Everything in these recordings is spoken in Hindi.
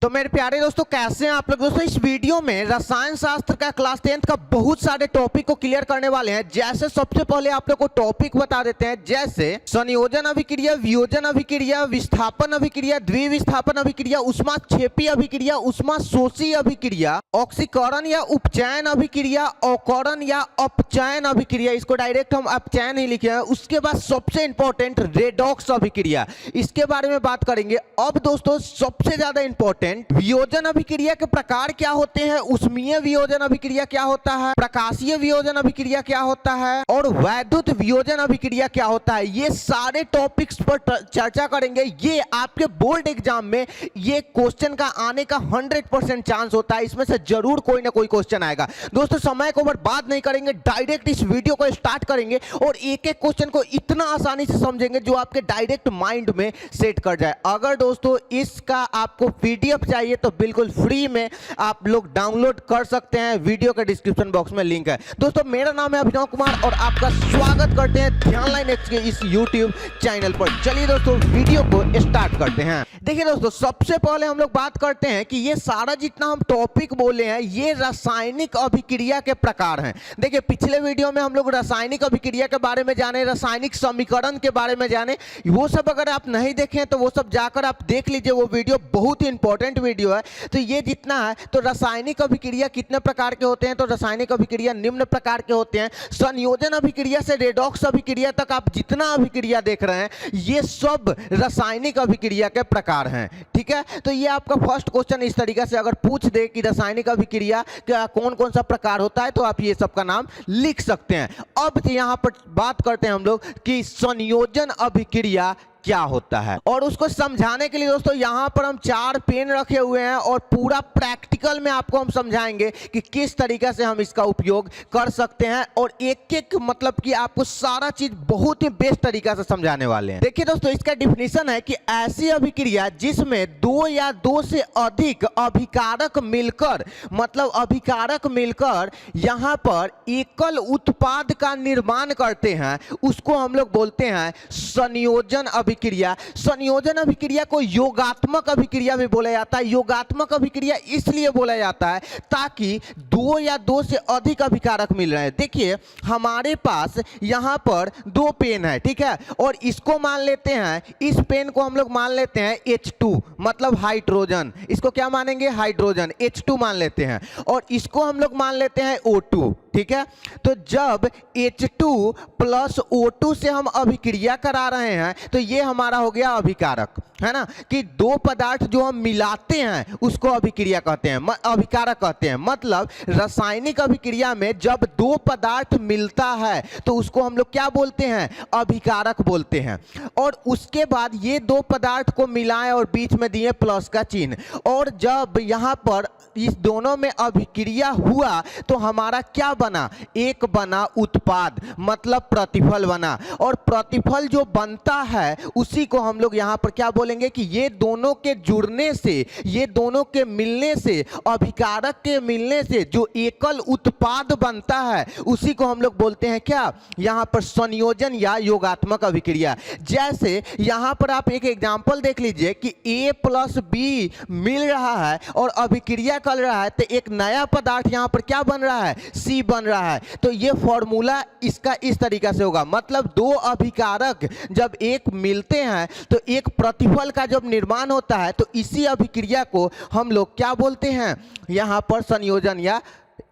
तो मेरे प्यारे दोस्तों कैसे हैं आप लोग। दोस्तों इस वीडियो में रसायन शास्त्र का क्लास 10th का बहुत सारे टॉपिक को क्लियर करने वाले हैं। जैसे सबसे पहले आप लोग को टॉपिक बता देते हैं, जैसे संयोजन अभिक्रिया, वियोजन अभिक्रिया, विस्थापन अभिक्रिया, द्विविस्थापन अभिक्रिया, ऊष्माक्षेपी अभिक्रिया, ऊष्माशोषी अभिक्रिया, ऑक्सीकरण या उपचयन अभिक्रिया, अवकरण या अपचयन अभिक्रिया, इसको डायरेक्ट हम अपचयन ही लिखे हैं। उसके बाद सबसे इंपॉर्टेंट रेडॉक्स अभिक्रिया, इसके बारे में बात करेंगे। अब दोस्तों सबसे ज्यादा इंपॉर्टेंट वियोजन अभिक्रिया के प्रकार क्या होते हैं, उष्मीय वियोजन अभिक्रिया क्या होता है, प्रकाशीय वियोजन अभिक्रिया क्या होता है और वैद्युत वियोजन अभिक्रिया क्या होता है, ये सारे टॉपिक्स पर चर्चा करेंगे। ये आपके बोर्ड एग्जाम में ये क्वेश्चन का आने का 100% चांस होता है, इसमें से जरूर कोई ना कोई क्वेश्चन आएगा। दोस्तों समय को बर्बाद नहीं करेंगे, डायरेक्ट इस वीडियो को स्टार्ट करेंगे और एक एक क्वेश्चन को इतना आसानी से समझेंगे जो आपके डायरेक्ट माइंड में सेट कर जाए। अगर दोस्तों इसका आपको पीडीएफ चाहिए तो बिल्कुल फ्री में आप लोग डाउनलोड कर सकते हैं, वीडियो के डिस्क्रिप्शन बॉक्स में लिंक है। दोस्तों मेरा नाम है अभिनव कुमार और आपका स्वागत करते हैं ध्यान लाइन एक्स के इस यूट्यूब चैनल पर। चलिए दोस्तों वीडियो को स्टार्ट करते हैं। देखिए दोस्तों सबसे पहले हम लोग बात करते हैं कि ये सारा जितना हम टॉपिक बोले हैं ये रासायनिक अभिक्रिया के प्रकार हैं। देखिए पिछले वीडियो में हम लोग रासायनिक अभिक्रिया के बारे में जाने, रासायनिक समीकरण के बारे में जाने, वो सब अगर आप नहीं देखें तो वो सब जाकर आप देख लीजिए, वो वीडियो बहुत ही इंपॉर्टेंट वीडियो है। तो ये जितना है तो रासायनिक अभिक्रिया कितने प्रकार के होते हैं, तो रासायनिक अभिक्रिया निम्न प्रकार के होते हैं। संयोजन अभिक्रिया से रेडॉक्स अभिक्रिया तक आप जितना अभिक्रिया देख रहे हैं ये सब रासायनिक अभिक्रिया के प्रकार हैं, ठीक है। तो ये आपका फर्स्ट क्वेश्चन इस तरीके से अगर पूछ दे कि रासायनिक अभिक्रिया का कौन कौन सा प्रकार होता है तो आप ये सब का नाम लिख सकते हैं। अब यहां पर बात करते हैं हम लोग कि संयोजन अभिक्रिया क्या होता है, और उसको समझाने के लिए दोस्तों यहां पर हम 4 पेन रखे हुए हैं और पूरा प्रैक्टिकल में आपको हम समझाएंगे कि किस तरीके से हम इसका उपयोग कर सकते हैं और एक एक मतलब कि आपको सारा चीज बहुत ही बेस्ट तरीका से समझाने वाले हैं। देखिए दोस्तों इसका डिफिनीशन है कि ऐसी अभिक्रिया जिसमें 2 या 2 से अधिक अभिकारक मिलकर, मतलब अभिकारक मिलकर यहां पर एकल उत्पाद का निर्माण करते हैं, उसको हम लोग बोलते हैं संयोजन अभिक्रिया। संयोजन अभिक्रिया को योगात्मक अभिक्रिया भी बोला जाता है। योगात्मक अभिक्रिया इसलिए बोला जाता है ताकि 2 या 2 से अधिक अभिकारक मिल रहे हैं। देखिए हमारे पास यहां पर 2 पेन है, ठीक है, और इसको मान लेते हैं, इस पेन को हम लोग मान लेते हैं H2 मतलब हाइड्रोजन, इसको क्या मानेंगे, हाइड्रोजन, H2 मान लेते हैं, और इसको हम लोग मान लेते हैं O2, ठीक है। तो जब H2 प्लस O2 से हम अभिक्रिया करा रहे हैं तो ये हमारा हो गया अभिकारक, है ना, कि 2 पदार्थ जो हम मिलाते हैं उसको अभिक्रिया कहते हैं, अभिकारक कहते हैं। मतलब रासायनिक अभिक्रिया में जब 2 पदार्थ मिलता है तो उसको हम लोग क्या बोलते हैं, अभिकारक बोलते हैं। और उसके बाद ये 2 पदार्थ को मिलाएं और बीच में दिए प्लस का चिन्ह, और जब यहां पर इस दोनों में अभिक्रिया हुआ तो हमारा क्या बना, एक बना उत्पाद, मतलब प्रतिफल बना, और प्रतिफल जो बनता है उसी को हम लोग यहां पर क्या बोलेंगे कि ये दोनों के जुड़ने से, ये दोनों के मिलने से, अभिकारक के मिलने से जो एकल उत्पाद बनता है उसी को हम लोग बोलते हैं क्या, यहां पर संयोजन या योगात्मक अभिक्रिया। जैसे यहां पर आप एक एग्जांपल देख लीजिए कि A प्लस B मिल रहा है और अभिक्रिया कर रहा है तो एक नया पदार्थ यहां पर क्या बन रहा है, C बन रहा है। तो ये फॉर्मूला इसका इस तरीके से होगा, मतलब 2 अभिकारक जब एक मिलते हैं तो एक प्रतिफल का जब निर्माण होता है तो इसी अभिक्रिया को हम लोग क्या बोलते हैं, यहां पर संयोजन या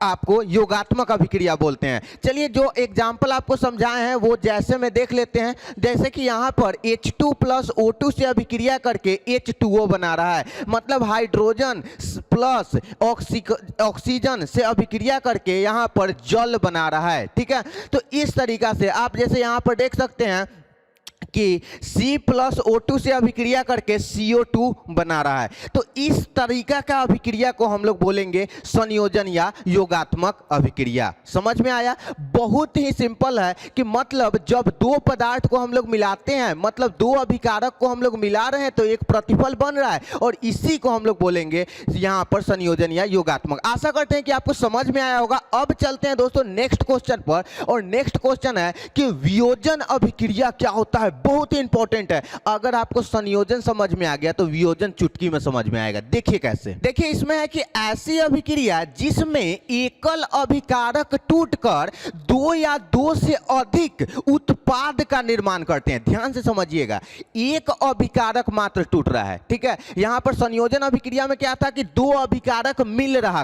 आपको योगात्मक अभिक्रिया बोलते हैं। चलिए जो एग्जाम्पल आपको समझाए हैं वो जैसे में देख लेते हैं। जैसे कि यहां पर H2 प्लस O2 से अभिक्रिया करके H2O बना रहा है, मतलब हाइड्रोजन प्लस ऑक्सीजन से अभिक्रिया करके यहां पर जल बना रहा है, ठीक है। तो इस तरीका से आप जैसे यहां पर देख सकते हैं कि C प्लस O2 से अभिक्रिया करके CO2 बना रहा है। तो इस तरीका का अभिक्रिया को हम लोग बोलेंगे संयोजन या योगात्मक अभिक्रिया। समझ में आया, बहुत ही सिंपल है कि मतलब जब 2 पदार्थ को हम लोग मिलाते हैं, मतलब 2 अभिकारक को हम लोग मिला रहे हैं तो एक प्रतिफल बन रहा है और इसी को हम लोग बोलेंगे यहां पर संयोजन या योगात्मक। आशा करते हैं कि आपको समझ में आया होगा। अब चलते हैं दोस्तों नेक्स्ट क्वेश्चन पर, और नेक्स्ट क्वेश्चन है कि वियोजन अभिक्रिया क्या होता है। बहुत ही इंपॉर्टेंट है। अगर आपको संयोजन समझ में आ गया तो वियोजन चुटकी में समझ में आएगा। देखिए कैसे, देखिए इसमें है कि ऐसी अभिक्रिया जिसमें एकल अभिकारक टूटकर दो या दो से अधिक उत्पाद का निर्माण करते हैं। ध्यान से समझिएगा, एक अभिकारक मात्र टूट रहा है, ठीक है। यहां पर संयोजन अभिक्रिया में क्या था कि दो अभिकारक मिल रहा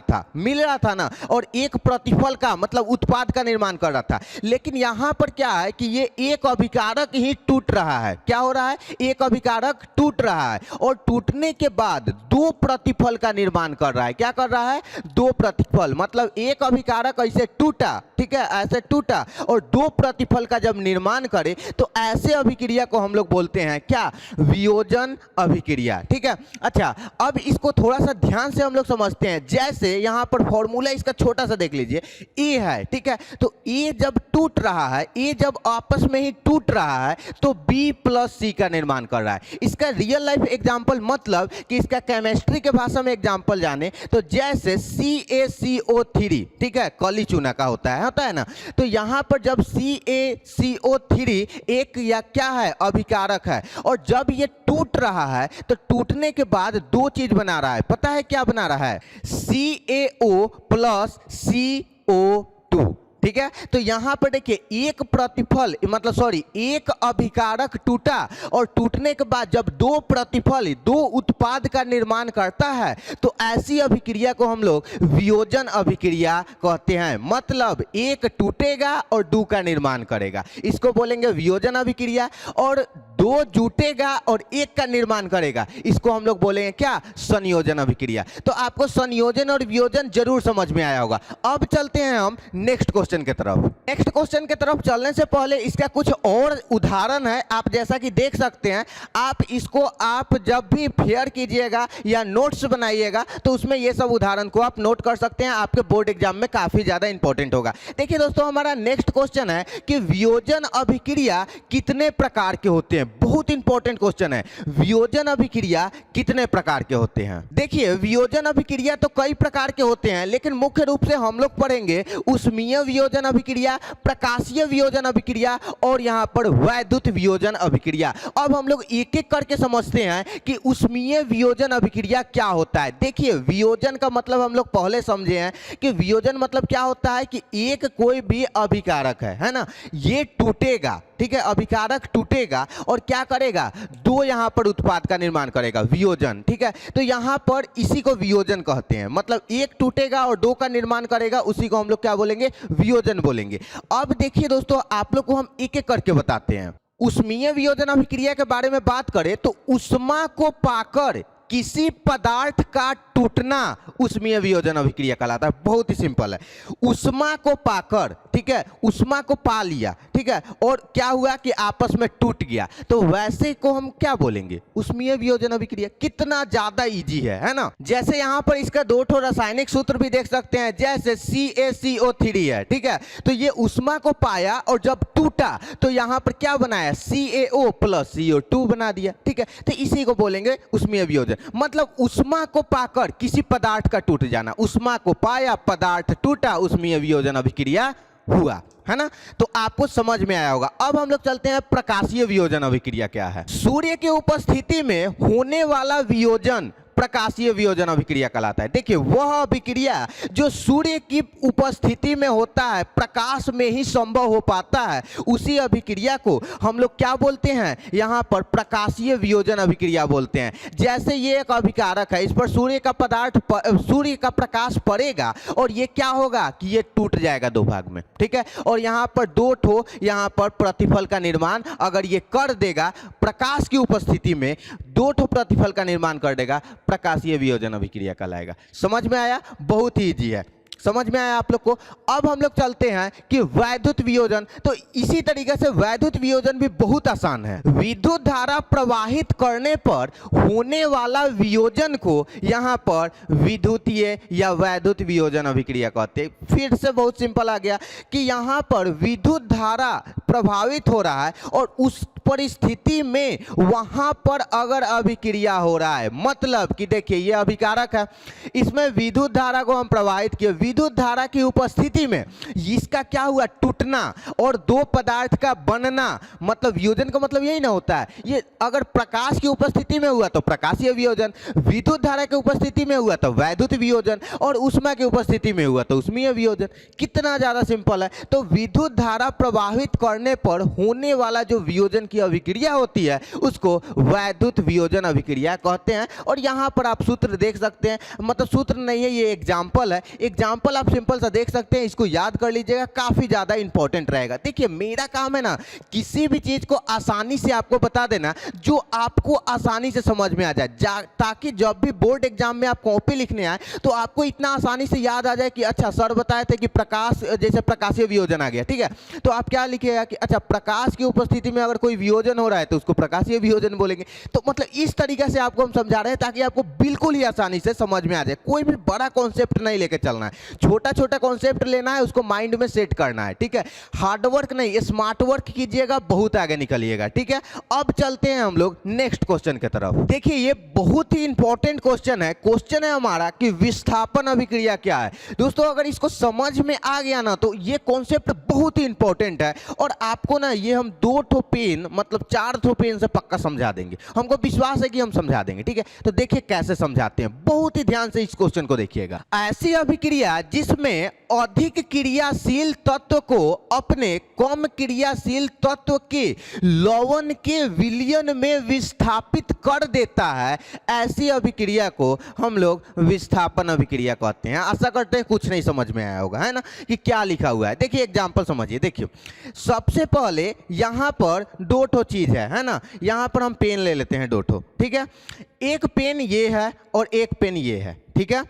था ना, और एक प्रतिफल का मतलब उत्पाद का निर्माण कर रहा था। लेकिन यहां पर क्या है कि ये एक अभिकारक ही टूट रहा है। क्या हो रहा है? एक अभिकारक टूट रहा है और टूटने के बाद दो प्रतिफल का निर्माण कर रहा है। क्या कर रहा है? दो प्रतिफल, मतलब एक अभिकारक ऐसे टूटा, ठीक है, ऐसे टूटा और दो प्रतिफल का जब निर्माण करे तो ऐसे अभिक्रिया को हम लोग बोलते हैं क्या? वियोजन अभिक्रिया, ठीक है। अच्छा, अब इसको थोड़ा सा ध्यान से हम लोग समझते हैं। जैसे यहां पर फॉर्मूला इसका छोटा सा देख लीजिए, ए है, ठीक है। तो ए जब टूट रहा है, ए जब आपस में ही टूट रहा है तो बी प्लस सी का निर्माण कर रहा है। इसका रियल लाइफ एग्जांपल मतलब कि इसका केमिस्ट्री के भाषा में एग्जांपल जाने तो जैसे CaCO3, ठीक है, कली चूना का होता है ना। तो यहां पर जब CaCO3 एक या क्या है? अभिकारक है, और जब ये टूट रहा है तो टूटने के बाद दो चीज बना रहा है। पता है क्या बना रहा है? CaO प्लस CO2, ठीक है। तो यहां पर देखिए एक प्रतिफल मतलब सॉरी एक अभिकारक टूटा और टूटने के बाद जब दो प्रतिफल दो उत्पाद का निर्माण करता है तो ऐसी अभिक्रिया को हम लोग वियोजन अभिक्रिया कहते हैं। मतलब एक टूटेगा और दो का निर्माण करेगा, इसको बोलेंगे वियोजन अभिक्रिया। और दो जुटेगा और एक का निर्माण करेगा, इसको हम लोग बोलेंगे क्या? संयोजन अभिक्रिया। तो आपको संयोजन और वियोजन जरूर समझ में आया होगा। अब चलते हैं हम नेक्स्ट क्वेश्चन की तरफ। नेक्स्ट क्वेश्चन की तरफ चलने से पहले इसका कुछ और उदाहरण है। आप जैसा कि देख सकते हैं, आप इसको आप जब भी फेयर कीजिएगा या नोट्स बनाइएगा तो उसमें ये सब उदाहरण को आप नोट कर सकते हैं। आपके बोर्ड एग्जाम में काफी ज्यादा इंपॉर्टेंट होगा। देखिए दोस्तों, हमारा नेक्स्ट क्वेश्चन है कि वियोजन अभिक्रिया कितने प्रकार के होते हैं। बहुत इंपॉर्टेंट क्वेश्चन है, वियोजन अभिक्रिया कितने प्रकार के होते हैं। देखिए वियोजन अभिक्रिया तो कई प्रकार के होते हैं, लेकिन मुख्य रूप से हम लोग पढ़ेंगे उष्मीय वियोजन अभिक्रिया, प्रकाशीय वियोजन अभिक्रिया और यहां पर वैद्युत वियोजन अभिक्रिया। अब हम लोग एक एक करके समझते हैं कि उष्मीय वियोजन अभिक्रिया क्या होता है। देखिए वियोजन का मतलब हम लोग पहले समझे हैं कि वियोजन मतलब क्या होता है कि एक कोई भी अभिकारक है ना, ये टूटेगा, ठीक है, अभिकारक टूटेगा और क्या करेगा? दो यहां पर उत्पाद का निर्माण करेगा, वियोजन, ठीक है। तो यहां पर इसी को वियोजन कहते हैं। मतलब एक टूटेगा और दो का निर्माण करेगा, उसी को हम लोग क्या बोलेंगे? वियोजन बोलेंगे। अब देखिए दोस्तों, आप लोग को हम एक एक करके बताते हैं। उष्मीय वियोजन अभिक्रिया के बारे में बात करें तो उष्मा को पाकर किसी पदार्थ का टूटना उष्मीय वियोजन अभिक्रिया कहलाता है। बहुत ही सिंपल है, उष्मा को पाकर, ठीक है, उष्मा को पा लिया, ठीक है, और क्या हुआ कि आपस में टूट गया, तो वैसे को हम क्या बोलेंगे? उष्मीय वियोजन अभिक्रिया। कितना ज्यादा इजी है ना। जैसे यहां पर इसका दो ठो रासायनिक सूत्र भी देख सकते हैं, जैसे CaCO3 है, ठीक है। तो ये उष्मा को पाया और जब टूटा तो यहां पर क्या बनाया? CaO प्लस CO2 बना दिया, ठीक है। तो इसी को बोलेंगे उष्मीय वियोजन। मतलब उष्मा को पाकर किसी पदार्थ का टूट जाना, उष्मा को पाया, पदार्थ टूटा, उष्मीय वियोजन अभिक्रिया हुआ, है ना। तो आपको समझ में आया होगा। अब हम लोग चलते हैं प्रकाशीय वियोजन अभिक्रिया क्या है। सूर्य की उपस्थिति में होने वाला वियोजन प्रकाशीय वियोजन अभिक्रिया कहलाता है। देखिए वह अभिक्रिया जो सूर्य की उपस्थिति में होता है, प्रकाश में ही संभव हो पाता है, उसी अभिक्रिया को हम लोग क्या बोलते हैं? यहाँ पर प्रकाशीय वियोजन अभिक्रिया बोलते हैं। जैसे ये एक अभिकारक है, इस पर सूर्य का प्रकाश पड़ेगा और ये क्या होगा कि ये टूट जाएगा दो भाग में, ठीक है। और यहाँ पर दो ठो यहाँ पर प्रतिफल का निर्माण अगर ये कर देगा, प्रकाश की उपस्थिति में दो ठो प्रतिफल का निर्माण कर देगा, प्रकाशीय वियोजन अभिक्रिया कहलाएगा। समझ में आया? बहुत ही इजी है, समझ में आया आप लोग को। अब हम लोग चलते हैं कि वैद्युत वियोजन। तो इसी तरीके से वैद्युत वियोजन भी बहुत आसान है। विद्युत धारा प्रवाहित करने पर होने वाला वियोजन को यहां पर विद्युतीय या वैद्युत वियोजन अभिक्रिया कहते हैं। फिर से बहुत सिंपल आ गया कि यहां पर विद्युत धारा प्रभावित हो रहा है और उस परिस्थिति में वहां पर अगर अभिक्रिया हो रहा है, मतलब कि देखिए ये अभिकारक है, इसमें विद्युत धारा को हम प्रवाहित किए, विद्युत धारा की उपस्थिति में इसका क्या हुआ, टूटना और दो पदार्थ का बनना, मतलब वियोजन का मतलब यही ना होता है। ये अगर प्रकाश की उपस्थिति में हुआ तो प्रकाशीय वियोजन, विद्युत धारा की उपस्थिति में हुआ तो वैद्युत वियोजन, और ऊष्मा की उपस्थिति में हुआ तो ऊष्मीय वियोजन। कितना ज्यादा सिंपल है। तो विद्युत धारा प्रवाहित करने पर होने वाला जो वियोजन की अभिक्रिया होती है उसको वैद्युत वियोजन अभिक्रिया कहते हैं। और यहां पर आप सूत्र देख सकते हैं, मतलब सूत्र नहीं है, ये एग्जांपल है, एग्जांपल आप सिंपल सा देख सकते हैं, इसको याद कर लीजिएगा, काफी ज्यादा इंपॉर्टेंट रहेगा। देखिए मेरा काम है ना किसी भी चीज को आसानी से आपको बता देना जो आपको आसानी से समझ में आ जाए, ताकि जब भी बोर्ड एग्जाम में आप कॉपी लिखने आए तो आपको इतना आसानी से याद आ जाए कि अच्छा सर बताए थे कि प्रकाश, जैसे प्रकाशीय वियोजन आ गया, ठीक है, तो आप क्या लिखिएगा कि अच्छा प्रकाश की उपस्थिति में अगर कोई वियोजन हो रहा है तो उसको प्रकाशीय वियोजन बोलेंगे। तो मतलब इस तरीके से आपको हम समझा रहे हैं ताकि आपको बिल्कुल ही आसानी से समझ में आ जाए। कोई भी बड़ा कॉन्सेप्ट नहीं लेके चलना है, छोटा छोटा कॉन्सेप्ट लेना है, उसको माइंड में सेट करना है, ठीक है। हार्ड वर्क नहीं, स्मार्ट वर्क कीजिएगा, बहुत आगे निकलिएगा, ठीक है। अब चलते हैं हम लोग नेक्स्ट क्वेश्चन की तरफ। देखिए ये बहुत ही इंपॉर्टेंट क्वेश्चन है, क्वेश्चन है हमारा कि विस्थापन अभिक्रिया क्या है। दोस्तों अगर इसको समझ में आ गया ना तो ये कॉन्सेप्ट बहुत ही इंपॉर्टेंट है, और आपको ना ये हम 2 ठो पेन मतलब 4 ठो पेन से पक्का समझा देंगे, हमको विश्वास है कि हम समझा देंगे, ठीक है। तो देखिए कैसे समझाते हैं, बहुत ही ध्यान से इस क्वेश्चन को देखिएगा। ऐसी अभिक्रिया जिसमें अधिक क्रियाशील तत्व को अपने कम क्रियाशील तत्व के लवण के विलयन में विस्थापित कर देता है, ऐसी अभिक्रिया को हम लोग विस्थापन अभिक्रिया कहते हैं। आशा करते हैं कुछ नहीं समझ में आया होगा, है ना, कि क्या लिखा हुआ है। देखिए एग्जांपल समझिए, देखिए सबसे पहले यहां पर 2 ठो चीज है ना, यहां पर हम पेन ले लेते हैं 2 ठो, ठीक है। एक पेन ये है और एक पेन ये है, ठीक है।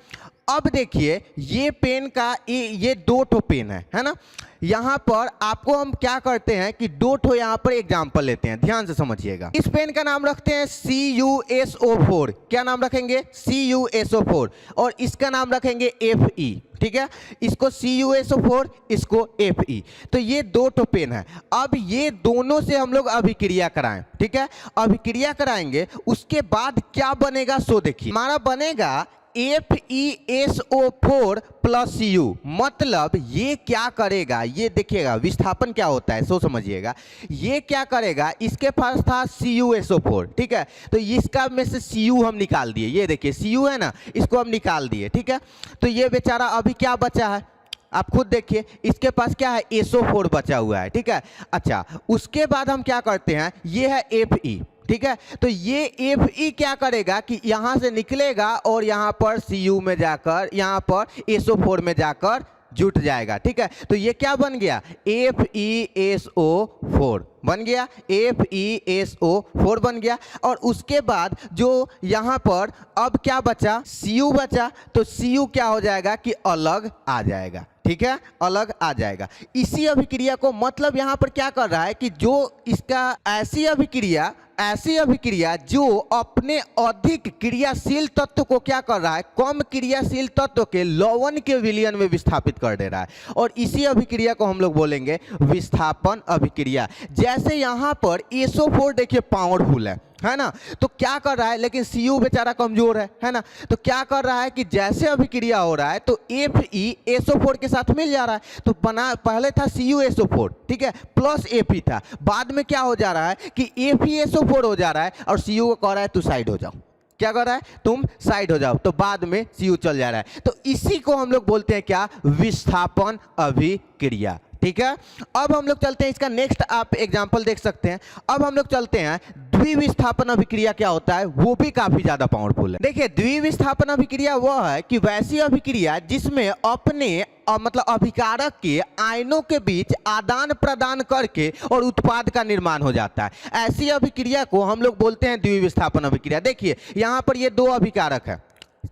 अब देखिए ये पेन का ये 2 ठो पेन है ना। यहां पर आपको हम क्या करते हैं कि 2 ठो यहां पर एग्जांपल लेते हैं, ध्यान से समझिएगा। इस पेन का नाम रखते हैं CuSO4, क्या नाम रखेंगे, CuSO4, और इसका नाम रखेंगे Fe, ठीक है। इसको CuSO4, इसको Fe। तो ये 2 ठो पेन है। अब ये दोनों से हम लोग अभिक्रिया कराएं, ठीक है। अभिक्रिया कराएंगे, उसके बाद क्या बनेगा सो देखिए, हमारा बनेगा FeSO4 प्लस Cu, मतलब ये क्या करेगा, ये देखिएगा विस्थापन क्या होता है सो समझिएगा। ये क्या करेगा, इसके पास था CuSO4, ठीक है, तो इसका में से Cu हम निकाल दिए, ये देखिए Cu है ना, इसको हम निकाल दिए, ठीक है। तो ये बेचारा अभी क्या बचा है, आप खुद देखिए, इसके पास क्या है, SO4 बचा हुआ है, ठीक है। अच्छा उसके बाद हम क्या करते हैं, ये है Fe, ठीक है। तो ये Fe क्या करेगा कि यहां से निकलेगा और यहां पर Cu में जाकर यहां पर SO4 में जाकर जुट जाएगा, ठीक है। तो ये क्या बन गया, FeSO4 बन गया, FeSO4 बन गया। और उसके बाद जो यहां पर अब क्या बचा, Cu बचा, तो Cu क्या हो जाएगा कि अलग आ जाएगा, ठीक है, अलग आ जाएगा। इसी अभिक्रिया को मतलब यहां पर क्या कर रहा है कि जो इसका ऐसी अभिक्रिया जो अपने अधिक क्रियाशील तत्व को क्या कर रहा है, कम क्रियाशील तत्व के लवण के विलयन में विस्थापित कर दे रहा है, और इसी अभिक्रिया को हम लोग बोलेंगे विस्थापन अभिक्रिया। जैसे यहां पर SO4 देखिए पावरफुल है ना, तो क्या कर रहा है, लेकिन Cu बेचारा कमजोर है ना, तो क्या कर रहा है कि जैसे अभिक्रिया हो रहा है तो FeSO4 के साथ मिल जा रहा है। तो पहले था CuSO4, ठीक है, प्लस Fe था, बाद में क्या हो जा रहा है कि FeSO4 हो जा रहा है, और Cu को कह रहा है तू साइड हो जाओ, क्या कर रहा है, तुम साइड हो जाओ, तो बाद में Cu चल जा रहा है। तो इसी को हम लोग बोलते हैं क्या, विस्थापन अभिक्रिया, ठीक है। अब हम लोग चलते हैं, इसका नेक्स्ट आप एग्जांपल देख सकते हैं। अब हम लोग चलते हैं द्विविस्थापन अभिक्रिया क्या होता है, वो भी काफी ज्यादा पावरफुल है। देखिए द्विविस्थापन अभिक्रिया वह है कि वैसी अभिक्रिया जिसमें अपने मतलब अभिकारक के आयनों के बीच आदान प्रदान करके और उत्पाद का निर्माण हो जाता है, ऐसी अभिक्रिया को हम लोग बोलते हैं द्विविस्थापन अभिक्रिया। देखिए यहां पर ये 2 अभिकारक है,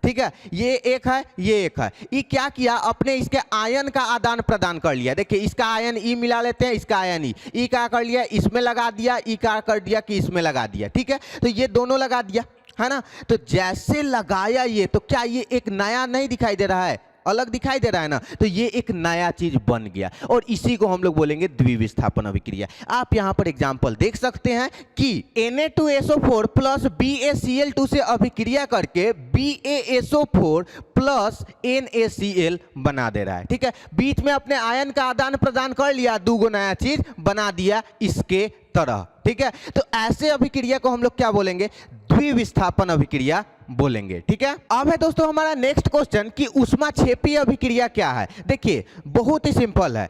ठीक है, ये एक है, ये एक है। ये क्या किया, अपने इसके आयन का आदान प्रदान कर लिया। देखिए इसका आयन ई मिला लेते हैं, इसका आयन ई क्या कर लिया, इसमें लगा दिया, ई क्या कर दिया कि इसमें लगा दिया, ठीक है। तो ये दोनों लगा दिया, है ना। तो जैसे लगाया ये, तो क्या ये एक नया नहीं दिखाई दे रहा है, अलग दिखाई दे रहा है ना, तो ये एक नया चीज बन गया और इसी को हम लोग बोलेंगे द्विविस्थापन अभिक्रिया। आप यहां पर एग्जांपल देख सकते हैं कि Na2SO4 प्लस BaCl2 से अभिक्रिया करके BaSO4 प्लस NaCl बना दे रहा है। ठीक है, बीच में अपने आयन का आदान प्रदान कर लिया, दूगो नया चीज बना दिया इसके तरह। ठीक है, तो ऐसे अभिक्रिया को हम लोग क्या बोलेंगे? द्विविस्थापन अभिक्रिया बोलेंगे। ठीक है, अब है दोस्तों हमारा नेक्स्ट क्वेश्चन कि ऊष्माक्षेपी अभिक्रिया क्या है। देखिए बहुत ही सिंपल है,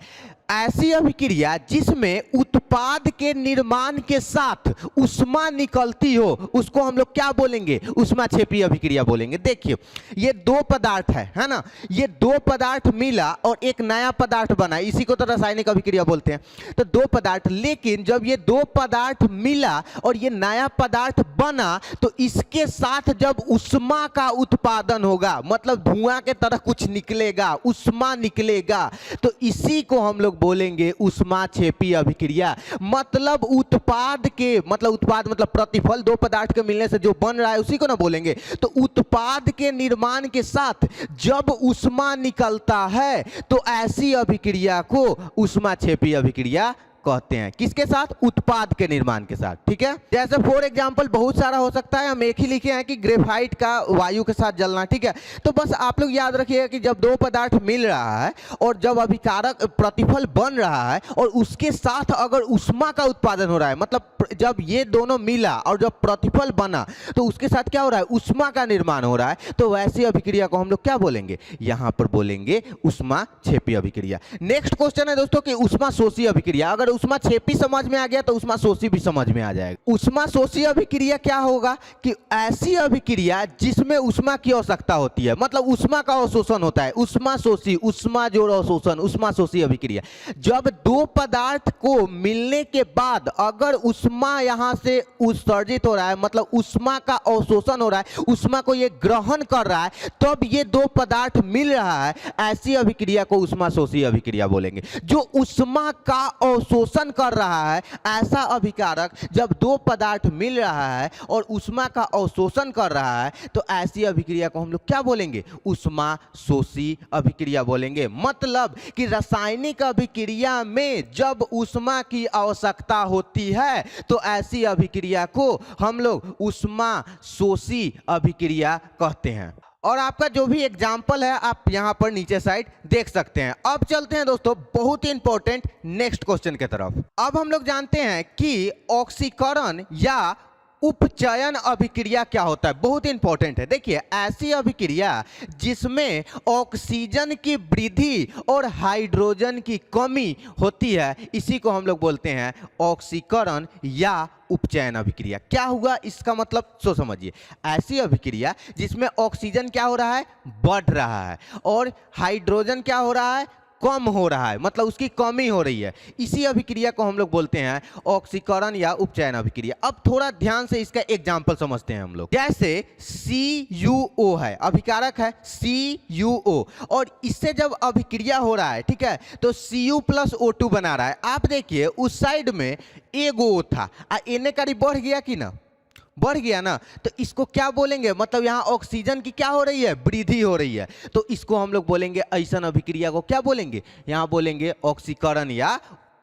ऐसी अभिक्रिया जिसमें उत्पाद के निर्माण के साथ ऊष्मा निकलती हो उसको हम लोग क्या बोलेंगे? ऊष्माक्षेपी अभिक्रिया बोलेंगे। देखिए ये दो पदार्थ है ना, ये दो पदार्थ मिला और एक नया पदार्थ बना, इसी को तो रासायनिक अभिक्रिया बोलते हैं। तो दो पदार्थ, लेकिन जब ये दो पदार्थ मिला और ये नया पदार्थ बना तो इसके साथ जब ऊष्मा का उत्पादन होगा, मतलब धुआं के तरह कुछ निकलेगा, ऊष्मा निकलेगा, तो इसी को हम लोग बोलेंगे ऊष्माक्षेपी अभिक्रिया। मतलब उत्पाद के, मतलब उत्पाद मतलब प्रतिफल, दो पदार्थ के मिलने से जो बन रहा है उसी को ना बोलेंगे। तो उत्पाद के निर्माण के साथ जब ऊष्मा निकलता है तो ऐसी अभिक्रिया को ऊष्माक्षेपी अभिक्रिया कहते हैं। किसके साथ? उत्पाद के निर्माण के साथ। ठीक है, जैसे फॉर एग्जांपल बहुत सारा हो सकता है, हम एक ही लिखे हैं कि ग्रेफाइट का वायु के साथ जलना। ठीक है, तो बस आप लोग याद रखिएगा कि जब दो पदार्थ मिल रहा है और जब अभिकारक प्रतिफल बन रहा है और उसके साथ अगर ऊष्मा का उत्पादन हो रहा है, मतलब जब ये दोनों मिला और जब प्रतिफल बना तो उसके साथ क्या हो रहा है? ऊष्मा का निर्माण हो रहा है, तो वैसी अभिक्रिया को हम लोग क्या बोलेंगे? यहां पर बोलेंगे ऊष्माक्षेपी अभिक्रिया। नेक्स्ट क्वेश्चन है दोस्तों कि ऊष्माशोषी अभिक्रिया। अगर ऊष्माक्षेपी समझ में आ गया तो ऊष्माशोषी भी समझ में आ जाएगा। ऊष्माशोषी अभिक्रिया क्या होगा कि ऐसी अभिक्रिया जिसमें ऊष्मा की आवश्यकता होती है, मतलब ऊष्मा का अवशोषण होता है। ऊष्माशोषी, ऊष्मा जोड़ अवशोषण, ऊष्माशोषी अभिक्रिया। जब दो पदार्थ को मिलने के बाद अगर ऊष्मा यहां से उत्सर्जित हो रहा है, मतलब ऊष्मा का अवशोषण हो रहा है, ऊष्मा को ये ग्रहण कर रहा है, तब ये दो पदार्थ मिल रहा है, ऐसी अभिक्रिया को ऊष्माशोषी अभिक्रिया बोलेंगे। जो ऊष्मा का अवशोषण कर रहा है, ऐसा अभिकारक जब दो पदार्थ मिल रहा है और ऊष्मा का अवशोषण कर रहा है तो ऐसी अभिक्रिया को हम लोग क्या बोलेंगे? ऊष्माशोषी अभिक्रिया बोलेंगे। मतलब कि रासायनिक अभिक्रिया में जब ऊष्मा की आवश्यकता होती है तो ऐसी अभिक्रिया को हम लोग ऊष्माशोषी अभिक्रिया कहते हैं। और आपका जो भी एग्जाम्पल है आप यहां पर नीचे साइड देख सकते हैं। अब चलते हैं दोस्तों बहुत ही इंपॉर्टेंट नेक्स्ट क्वेश्चन की तरफ। अब हम लोग जानते हैं कि ऑक्सीकरण या उपचयन अभिक्रिया क्या होता है, बहुत इंपॉर्टेंट है। देखिए ऐसी अभिक्रिया जिसमें ऑक्सीजन की वृद्धि और हाइड्रोजन की कमी होती है, इसी को हम लोग बोलते हैं ऑक्सीकरण या उपचयन अभिक्रिया। क्या हुआ इसका मतलब सो समझिए, ऐसी अभिक्रिया जिसमें ऑक्सीजन क्या हो रहा है? बढ़ रहा है और हाइड्रोजन क्या हो रहा है? कम हो रहा है, मतलब उसकी कमी हो रही है, इसी अभिक्रिया को हम लोग बोलते हैं ऑक्सीकरण या उपचयन अभिक्रिया। अब थोड़ा ध्यान से इसका एग्जांपल समझते हैं हम लोग। जैसे CuO है, अभिकारक है CuO, और इससे जब अभिक्रिया हो रहा है, ठीक है, तो Cu प्लस O2 बना रहा है। आप देखिए उस साइड में एगो O था, एने करीब बढ़ गया कि ना? बढ़ गया ना, तो इसको क्या बोलेंगे? मतलब यहाँ ऑक्सीजन की क्या हो रही है? वृद्धि हो रही है, तो इसको हम लोग बोलेंगे, ऐसा अभिक्रिया को क्या बोलेंगे? यहाँ बोलेंगे ऑक्सीकरण या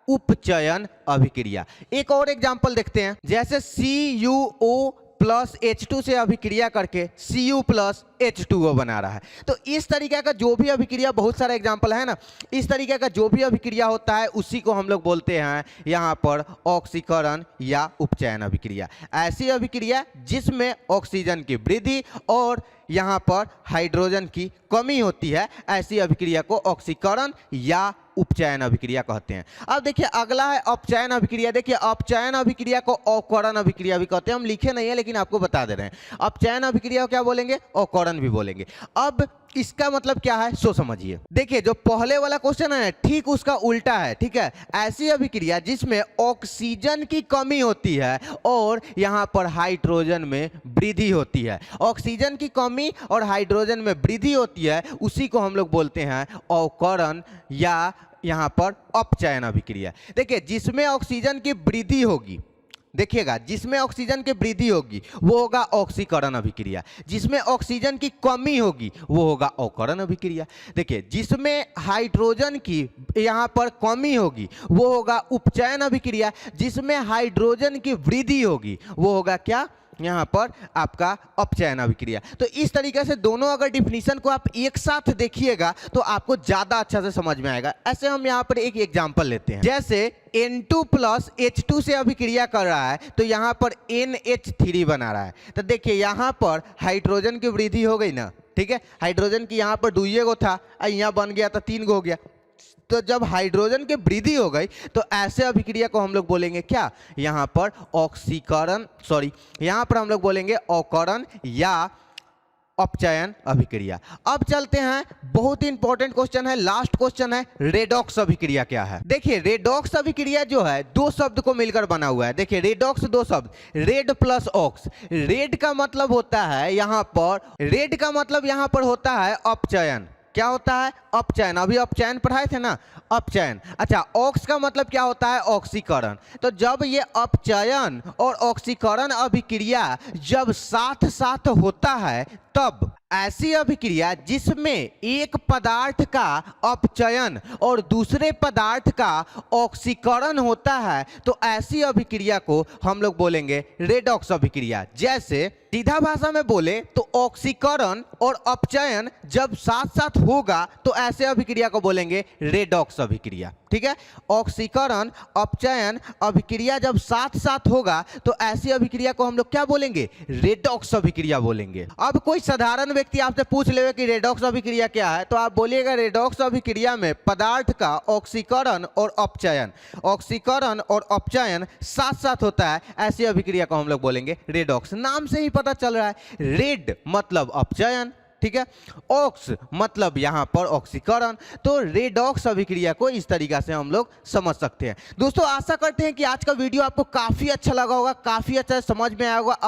उपचयन अभिक्रिया। एक और एग्जांपल देखते हैं, जैसे CuO प्लस H2 से अभिक्रिया करके Cu प्लस H2O बना रहा है। तो इस तरीके का जो भी अभिक्रिया, बहुत सारा एग्जाम्पल है ना, इस तरीके का जो भी अभिक्रिया होता है उसी को हम लोग बोलते हैं यहाँ पर ऑक्सीकरण या उपचयन अभिक्रिया। ऐसी अभिक्रिया जिसमें ऑक्सीजन की वृद्धि और यहाँ पर हाइड्रोजन की कमी होती है, ऐसी अभिक्रिया को ऑक्सीकरण या उपचयन अभिक्रिया कहते हैं। अब देखिए अगला है अपचयन अभिक्रिया। देखिए अपचयन अभिक्रिया को अवकरण अभिक्रिया भी कहते हैं। हम लिखे नहीं है लेकिन आपको बता दे रहे हैं। अपचयन अभिक्रिया को क्या बोलेंगे? अवकरण भी बोलेंगे। अब इसका मतलब क्या है सो समझिए। देखिए जो पहले वाला क्वेश्चन है ठीक उसका उल्टा है, ठीक है। ऐसी अभिक्रिया जिसमें ऑक्सीजन की कमी होती है और यहां पर हाइड्रोजन में वृद्धि होती है, ऑक्सीजन की कमी और हाइड्रोजन में वृद्धि होती है, उसी को हम लोग बोलते हैं अवकरण या यहां पर अपचयन अभिक्रिया। देखिए जिसमें ऑक्सीजन की वृद्धि होगी, देखिएगा, जिसमें ऑक्सीजन की वृद्धि होगी वो होगा ऑक्सीकरण अभिक्रिया, जिसमें ऑक्सीजन की कमी होगी वो होगा अवकरण अभिक्रिया। देखिए, जिसमें हाइड्रोजन की यहाँ पर कमी होगी वो होगा उपचयन अभिक्रिया, जिसमें हाइड्रोजन की वृद्धि होगी वो होगा क्या, यहाँ पर आपका अपचयन अभिक्रिया। तो इस तरीके से दोनों अगर डिफिनीशन को आप एक साथ देखिएगा तो आपको ज्यादा अच्छा से समझ में आएगा। ऐसे हम यहाँ पर एक एग्जांपल लेते हैं, जैसे N2 प्लस H2 से अभिक्रिया कर रहा है तो यहाँ पर NH3 बना रहा है। तो देखिए यहाँ पर हाइड्रोजन की वृद्धि हो गई ना, ठीक है, हाइड्रोजन की यहाँ पर 2 गो था, यहाँ बन गया तो 3 गो हो गया। तो जब हाइड्रोजन की वृद्धि हो गई तो ऐसे अभिक्रिया को हम लोग बोलेंगे क्या, यहाँ पर ऑक्सीकरण, यहाँ पर हम लोग बोलेंगे अवकरण या अपचयन अभिक्रिया। अब चलते हैं, बहुत ही इंपॉर्टेंट क्वेश्चन है, लास्ट क्वेश्चन है, रेडॉक्स अभिक्रिया क्या है। देखिए, रेडॉक्स अभिक्रिया जो है 2 शब्द को मिलकर बना हुआ है। देखिए, रेडॉक्स 2 शब्द, रेड प्लस ऑक्स। रेड का मतलब होता है यहाँ पर होता है अपचयन। क्या होता है, अपचयन। अभी अपचयन पढ़ाए थे ना, अपचयन। अच्छा, ऑक्स का मतलब क्या होता है, ऑक्सीकरण। तो जब ये अपचयन और ऑक्सीकरण अभिक्रिया जब साथ साथ होता है तब ऐसी अभिक्रिया जिसमें एक पदार्थ का अपचयन और दूसरे पदार्थ का ऑक्सीकरण होता है तो ऐसी अभिक्रिया को हम लोग बोलेंगे रेडॉक्स अभिक्रिया। जैसे सीधा भाषा में बोले तो ऑक्सीकरण और अपचयन जब साथ साथ होगा तो ऐसे अभिक्रिया को बोलेंगे रेडॉक्स अभिक्रिया। ठीक है, ऑक्सीकरण अपचयन अभिक्रिया जब साथ साथ होगा तो ऐसी अभिक्रिया को हम लोग क्या बोलेंगे, रेडॉक्स अभिक्रिया बोलेंगे। अब कोई साधारण व्यक्ति आपसे पूछ ले कि रेडॉक्स अभिक्रिया क्या है, तो आप बोलिएगा रेडॉक्स अभिक्रिया में पदार्थ का ऑक्सीकरण और अपचयन साथ साथ होता है, ऐसी अभिक्रिया को हम लोग बोलेंगे रेडॉक्स। नाम से ही पता चल रहा है, रेड मतलब अपचयन, ठीक है, ऑक्स मतलब यहां पर ऑक्सीकरण। तो रेडॉक्स अभिक्रिया को इस तरीका से हम लोग समझ सकते हैं। दोस्तों, आशा करते हैं कि आज का वीडियो आपको काफी अच्छा लगा होगा, काफी अच्छा समझ में आया होगा।